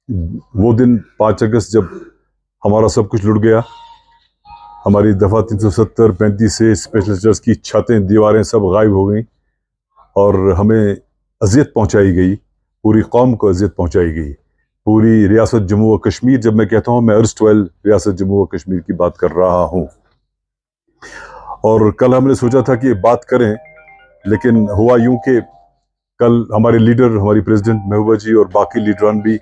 वो दिन 5 अगस्त जब हमारा सब कुछ लुट गया, हमारी दफ़ा 370 35 से स्पेशल चर्च की छतें दीवारें सब गायब हो गई और हमें अजियत पहुंचाई गई, पूरी कौम को अजियत पहुंचाई गई, पूरी रियासत जम्मू व कश्मीर। जब मैं कहता हूं, मैं अर्स्टवाइल रियासत जम्मू व कश्मीर की बात कर रहा हूं। और कल हमने सोचा था कि बात करें, लेकिन हुआ यूं कि कल हमारे लीडर, हमारी प्रेसिडेंट महबूबा जी और बाकी लीडरान भी,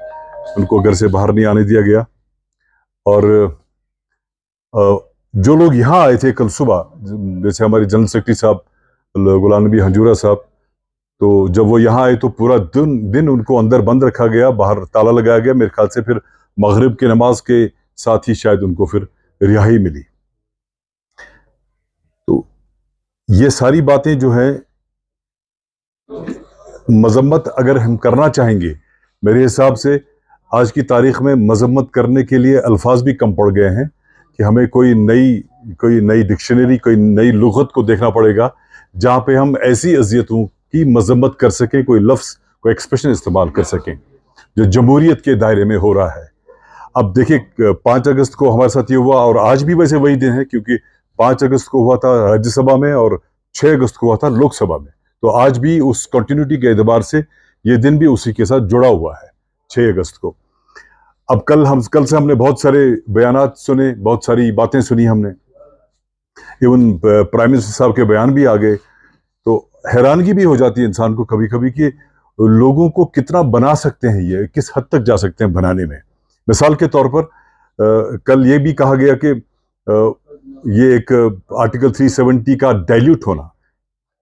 उनको घर से बाहर नहीं आने दिया गया। और जो लोग यहाँ आए थे कल सुबह, जैसे हमारे जनरल सेक्रेटरी साहब गुलाम नबी हंजूरा साहब, तो जब वो यहाँ आए तो पूरा दिन उनको अंदर बंद रखा गया, बाहर ताला लगाया गया। मेरे ख्याल से फिर मगरिब की नमाज के साथ ही शायद उनको फिर रिहाई मिली। तो ये सारी बातें जो है, मजम्मत अगर हम करना चाहेंगे, मेरे हिसाब से आज की तारीख में मजम्मत करने के लिए अल्फाज भी कम पड़ गए हैं कि हमें कोई नई डिक्शनरी, कोई नई लुगत को देखना पड़ेगा जहां पे हम ऐसी अजियतों की मजम्मत कर सकें, कोई लफ्ज, कोई एक्सप्रेशन इस्तेमाल कर सकें जो जमहूरियत के दायरे में हो रहा है। अब देखिए, 5 अगस्त को हमारे साथ ये हुआ, और आज भी वैसे वही दिन है, क्योंकि 5 अगस्त को हुआ था राज्यसभा में और 6 अगस्त को हुआ था लोकसभा में। तो आज भी उस कंटिन्यूटी के एतबार से ये दिन भी उसी के साथ जुड़ा हुआ है, 6 अगस्त को। अब कल से हमने बहुत सारे बयानात सुने, बहुत सारी बातें सुनी हमने, इवन प्राइम मिनिस्टर साहब के बयान भी आ गए। तो हैरानगी भी हो जाती है इंसान को कभी कभी कि लोगों को कितना बना सकते हैं, ये किस हद तक जा सकते हैं बनाने में। मिसाल के तौर पर कल ये भी कहा गया कि ये एक आर्टिकल 370 का डाइल्यूट होना,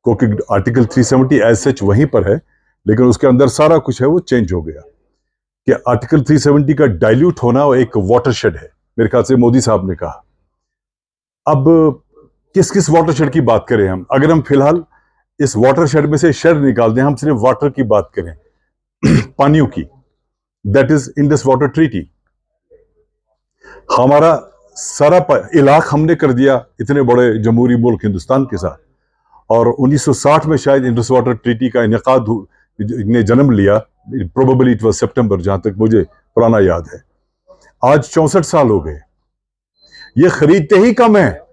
क्योंकि आर्टिकल 370 एज सच वहीं पर है, लेकिन उसके अंदर सारा कुछ है वो चेंज हो गया, कि आर्टिकल 370 का डाइल्यूट होना एक वाटरशेड है, मेरे ख्याल से मोदी साहब ने कहा। अब किस किस वाटरशेड की बात करें हम? अगर हम फिलहाल इस वाटरशेड में से शेड निकाल दें, हम सिर्फ वाटर की बात करें, पानियों की, that is Indus water treaty. हमारा सारा इलाक हमने कर दिया इतने बड़े जमहूरी मुल्क हिंदुस्तान के साथ, और 1960 में शायद इंडस वाटर ट्रीटी का इनेकाद ने जन्म लिया, प्रोबेबली इट वाज सितंबर, जहां तक मुझे पुराना याद है। आज 64 साल हो गए, ये खरीदते ही कम है।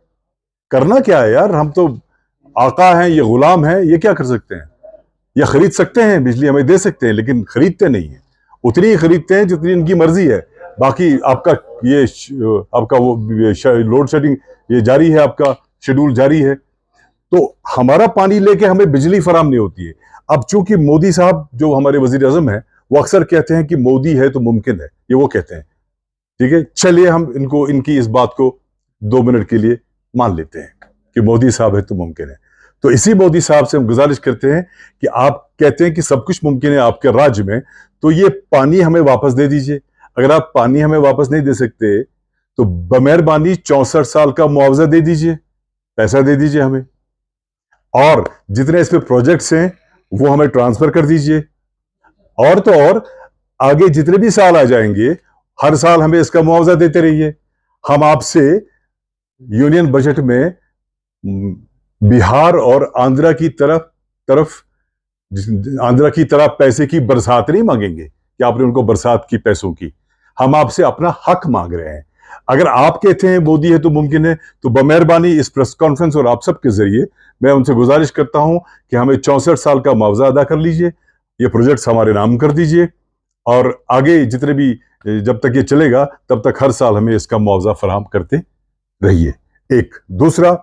करना क्या है यार? हम तो आका हैं, ये गुलाम हैं, ये क्या कर सकते हैं? ये खरीद सकते हैं, बिजली हमें दे सकते हैं, लेकिन खरीदते नहीं है। उतनी ही खरीदते हैं जितनी इनकी मर्जी है। बाकी आपका वो लोड शेडिंग ये जारी है, आपका शेड्यूल जारी है। तो हमारा पानी लेके हमें बिजली फराम नहीं होती है। अब चूंकि मोदी साहब जो हमारे वजीर आजम है, वो अक्सर कहते हैं कि मोदी है तो मुमकिन है, ये वो कहते हैं। ठीक है, चलिए हम इनकी इस बात को 2 मिनट के लिए मान लेते हैं कि मोदी साहब है तो मुमकिन है। तो इसी मोदी साहब से हम गुजारिश करते हैं कि आप कहते हैं कि सब कुछ मुमकिन है आपके राज्य में, तो ये पानी हमें वापस दे दीजिए। अगर आप पानी हमें वापस नहीं दे सकते तो बमेहरबानी 64 साल का मुआवजा दे दीजिए, पैसा दे दीजिए हमें, और जितने इस पे प्रोजेक्ट्स हैं वो हमें ट्रांसफर कर दीजिए। और तो और आगे जितने भी साल आ जाएंगे, हर साल हमें इसका मुआवजा देते रहिए। हम आपसे यूनियन बजट में बिहार और आंध्रा की तरह पैसे की बरसात नहीं मांगेंगे कि आपने उनको बरसात की पैसों की। हम आपसे अपना हक मांग रहे हैं। अगर आप कहते हैं मोदी है तो मुमकिन है, तो बमेहरबानी इस प्रेस कॉन्फ्रेंस और आप सबके जरिए मैं उनसे गुजारिश करता हूं कि हमें 64 साल का मुआवजा अदा कर लीजिए, ये प्रोजेक्ट्स हमारे नाम कर दीजिए, और आगे जितने भी, जब तक ये चलेगा तब तक हर साल हमें इसका मुआवजा फराहम करते रहिए। एक दूसरा,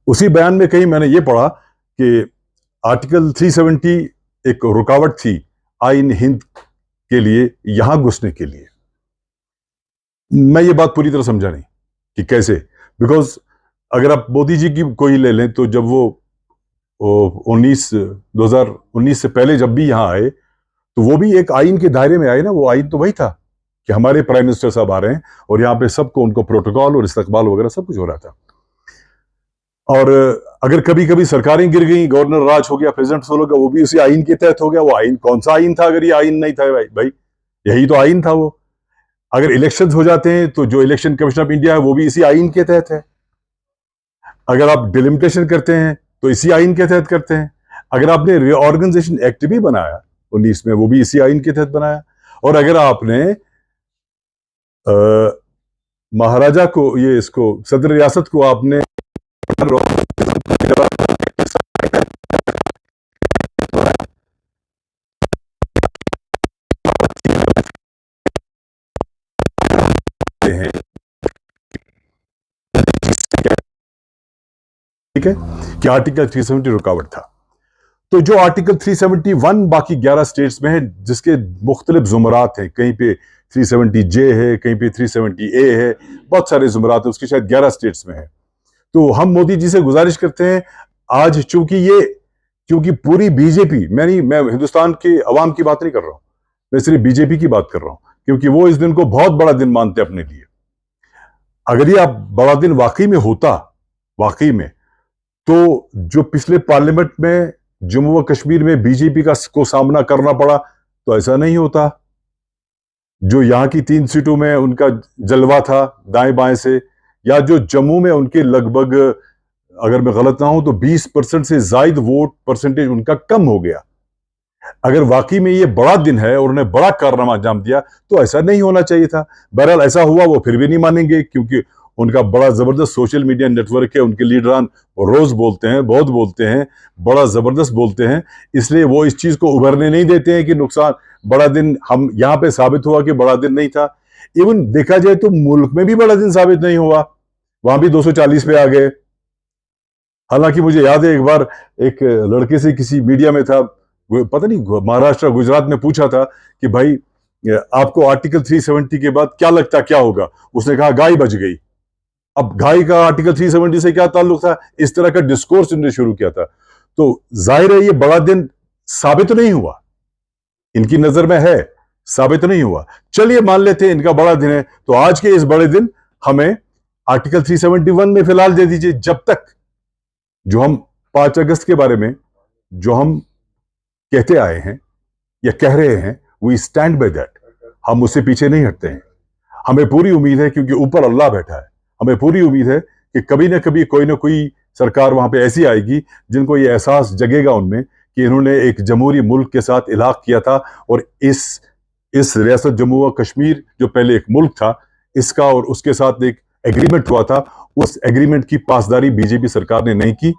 उसी बयान में कहीं मैंने ये पढ़ा कि आर्टिकल 370 एक रुकावट थी आइन हिंद के लिए यहां घुसने के लिए। मैं ये बात पूरी तरह समझा नहीं कि कैसे, बिकॉज अगर आप मोदी जी की कोई ले लें, तो जब वो 2019 से पहले जब भी यहां आए, तो वो भी एक आइन के दायरे में आए ना। वो आइन तो वही था कि हमारे प्राइम मिनिस्टर साहब आ रहे हैं और यहाँ पे सबको, उनको प्रोटोकॉल और इस्तकबाल वगैरह सब कुछ हो रहा था। और अगर कभी कभी सरकारें गिर गई, गवर्नर राज हो गया, प्रेसिडेंट सोलो का, वो भी उसी आइन के तहत हो गया। वो आइन कौन सा आइन था अगर ये आइन नहीं था? भाई यही तो आइन था वो। अगर इलेक्शंस हो जाते हैं तो जो इलेक्शन कमीशन ऑफ इंडिया है वो भी इसी आइन के तहत है। अगर आप डिलिमिटेशन करते हैं तो इसी आइन के तहत करते हैं। अगर आपने रीऑर्गेनाइजेशन एक्ट भी बनाया 19 में, वो भी इसी आइन के तहत बनाया। और अगर आपने महाराजा को, ये इसको सदर रियासत को आपने हैं, ठीक है, कि आर्टिकल 370 रुकावट था। तो जो आर्टिकल 371 बाकी 11 स्टेट्स में है, जिसके मुख्तलिफ जुमरात हैं, कहीं पे 370J है, कहीं पे 370A है, बहुत सारे जुमरात है, उसकी शायद 11 स्टेट्स में है। तो हम मोदी जी से गुजारिश करते हैं, आज क्योंकि पूरी बीजेपी, मैं हिंदुस्तान के अवाम की बात नहीं कर रहा हूं, मैं सिर्फ बीजेपी की बात कर रहा हूं, क्योंकि वो इस दिन को बहुत बड़ा दिन मानते अपने लिए। अगर ये बड़ा दिन वाकई में होता, वाकई में, तो जो पिछले पार्लियामेंट में जम्मू व कश्मीर में बीजेपी को सामना करना पड़ा, तो ऐसा नहीं होता। जो यहां की 3 सीटों में उनका जलवा था दाएं बाएं से, या जो जम्मू में उनके लगभग, अगर मैं गलत ना हूं तो 20% से ज्यादा वोट परसेंटेज उनका कम हो गया। अगर वाकई में ये बड़ा दिन है और उन्हें बड़ा कारनामा अंजाम दिया, तो ऐसा नहीं होना चाहिए था। बहरहाल ऐसा हुआ, वो फिर भी नहीं मानेंगे, क्योंकि उनका बड़ा जबरदस्त सोशल मीडिया नेटवर्क है, उनके लीडरान रोज बोलते हैं, बहुत बोलते हैं, बड़ा जबरदस्त बोलते हैं, इसलिए वो इस चीज को उभरने नहीं देते हैं कि नुकसान, बड़ा दिन हम यहां पे साबित हुआ कि बड़ा दिन नहीं था। इवन देखा जाए तो मुल्क में भी बड़ा दिन साबित नहीं हुआ, वहां भी 240 पे आ गए। हालांकि मुझे याद है एक बार एक लड़के से किसी मीडिया में था, पता नहीं महाराष्ट्र गुजरात में, पूछा था कि भाई आपको आर्टिकल 370 के बाद क्या लगता क्या होगा? उसने कहा गाय बच गई। अब गाय का आर्टिकल 370 से क्या ताल्लुक था? इस तरह का डिस्कोर्स उन्होंने शुरू किया था। तो जाहिर है ये बड़ा दिन साबित नहीं हुआ, इनकी नजर में है, साबित नहीं हुआ। चलिए मान लेते हैं इनका बड़ा दिन है, तो आज के इस बड़े दिन हमें आर्टिकल 371 में फिलहाल दे दीजिए, जब तक जो हम 5 अगस्त के बारे में जो हम कहते आए हैं या कह रहे हैं, वी स्टैंड बाय दैट, हम उससे पीछे नहीं हटते हैं। हमें पूरी उम्मीद है, क्योंकि ऊपर अल्लाह बैठा है, हमें पूरी उम्मीद है कि कभी ना कभी कोई ना कोई सरकार वहां पे ऐसी आएगी जिनको ये एहसास जगेगा उनमें कि इन्होंने एक जमहूरी मुल्क के साथ इलाक किया था, और इस रियासत जम्मू व कश्मीर जो पहले एक मुल्क था, इसका और उसके साथ एक एग्रीमेंट हुआ था, उस एग्रीमेंट की पासदारी बीजेपी सरकार ने नहीं की।